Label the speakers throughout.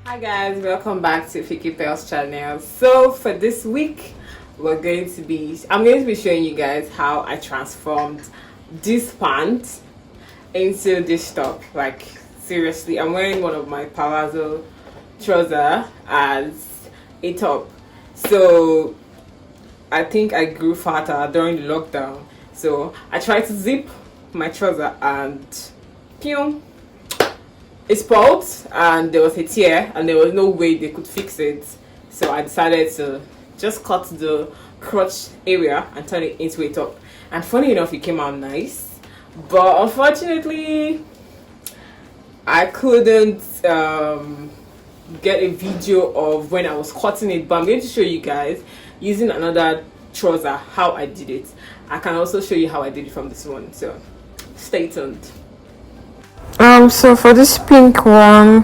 Speaker 1: Hi guys, welcome back to Fiki Pels channel. So for this week, I'm going to be showing you guys how I transformed this pant into this top. Like seriously, I'm wearing one of my Palazzo trouser as a top. So I think I grew fatter during the lockdown. So I tried to zip my trouser and pew, it spoiled and there was a tear and there was no way they could fix it. So I decided to just cut the crotch area and turn it into a top. And funny enough, it came out nice. But unfortunately, I couldn't get a video of when I was cutting it. But I'm going to show you guys using another trouser how I did it. I can also show you how I did it from this one. So stay tuned.
Speaker 2: So for this pink one,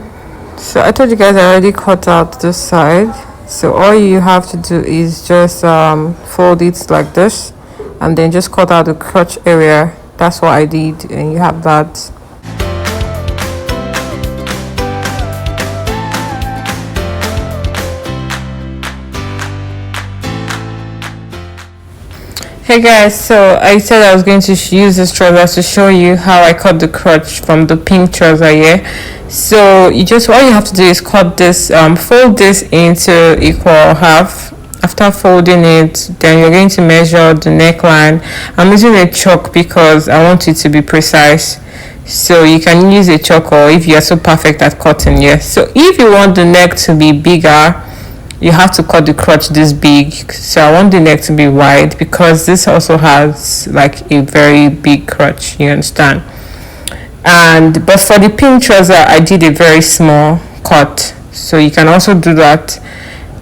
Speaker 2: so I told you guys I already cut out this side. So all you have to do is just fold it like this and then just cut out the crotch area. That's what I did, and you have that. Hey guys, so I said I was going to use this trouser to show you how I cut the crotch from the pink trouser here. So all you have to do is cut this, fold this into equal half. After folding it, then you're going to measure the neckline. I'm using a chalk because I want it to be precise. So you can use a chalk, or if you are so perfect at cutting, yes. So if you want the neck to be bigger, you have to cut the crotch this big. So I want the neck to be wide because this also has like a very big crotch, you understand? But for the pink trouser, I did a very small cut, so you can also do that.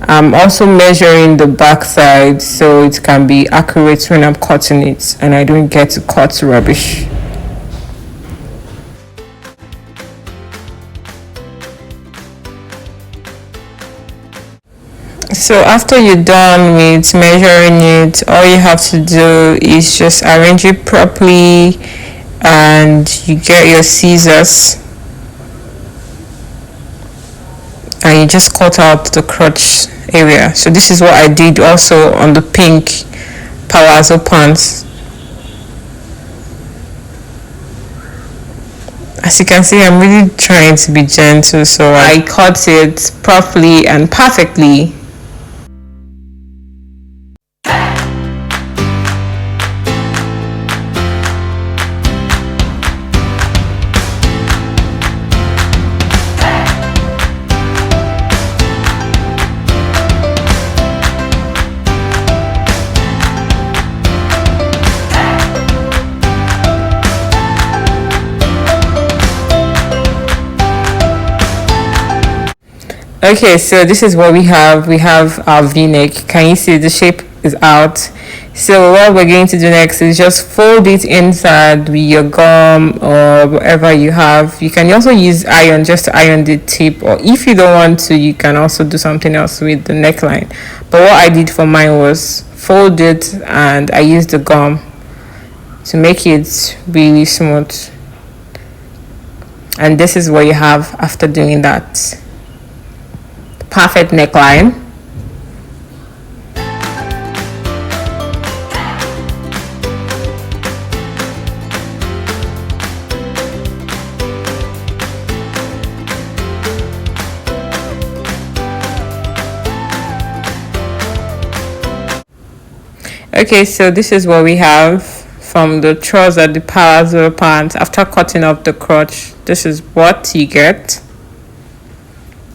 Speaker 2: I'm also measuring the back side so it can be accurate when I'm cutting it and I don't get to cut rubbish. So after you're done with measuring it, all you have to do is just arrange it properly, and you get your scissors and you just cut out the crotch area. So this is what I did also on the pink Palazzo pants. As you can see, I'm really trying to be gentle, so I cut it properly and perfectly. Okay, so this is what we have. We have our v-neck. Can you see the shape is out? So what we're going to do next is just fold it inside with your gum or whatever you have. You can also use iron just to iron the tip, or if you don't want to, you can also do something else with the neckline. But what I did for mine was fold it and I used the gum to make it really smooth. And this is what you have after doing that. Perfect neckline. Okay, so this is what we have from the trouser, the Palazzo pants. After cutting off the crotch, this is what you get.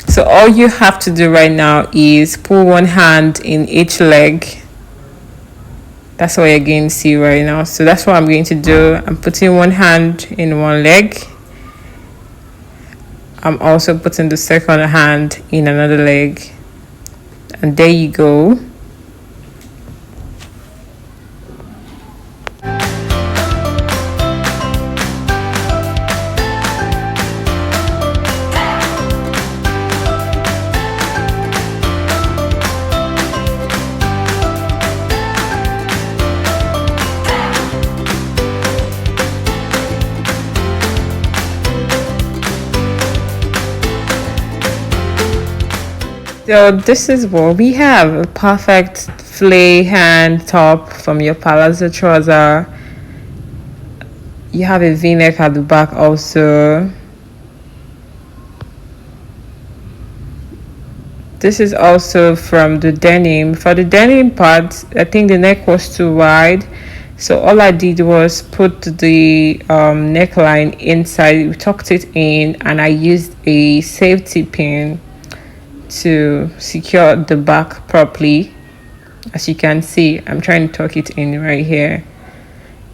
Speaker 2: So all you have to do right now is put one hand in each leg. That's what you're going to see right now. So that's what I'm going to do. I'm putting one hand in one leg. I'm also putting the second hand in another leg. And there you go. So this is what we have: a perfect flay hand top from your Palazzo trouser. You have a V-neck at the back also. This is also from the denim. For the denim part, I think the neck was too wide, so all I did was put the neckline inside. We tucked it in, and I used a safety pin to secure the back properly. As you can see, I'm trying to tuck it in right here.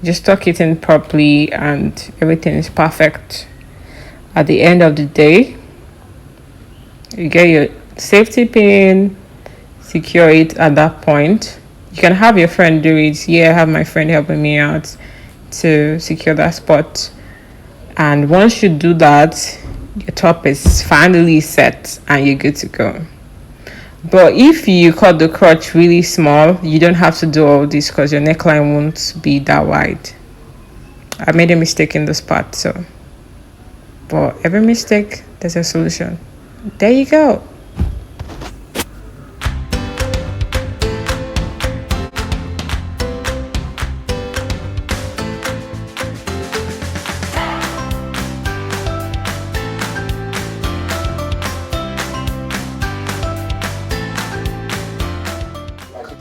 Speaker 2: Just tuck it in properly and everything is perfect. At the end of the day, you get your safety pin, secure it at that point. You can have your friend do it. Yeah, I have my friend helping me out to secure that spot. And once you do that, your top is finally set and you're good to go. But if you cut the crotch really small, you don't have to do all this because your neckline won't be that wide. I made a mistake in this part, so for every mistake there's a solution. There you go.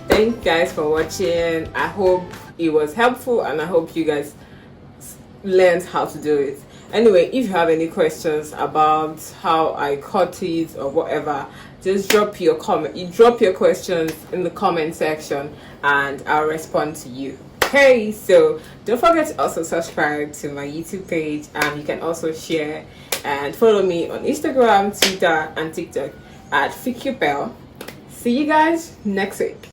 Speaker 1: Thank you guys for watching. I hope it was helpful and I hope you guys learned how to do it. Anyway, if you have any questions about how I cut it or whatever, just drop your questions in the comment section and I'll respond to you. Okay, so don't forget to also subscribe to my YouTube page, and you can also share and follow me on Instagram, Twitter and TikTok at FiQBell. See you guys next week.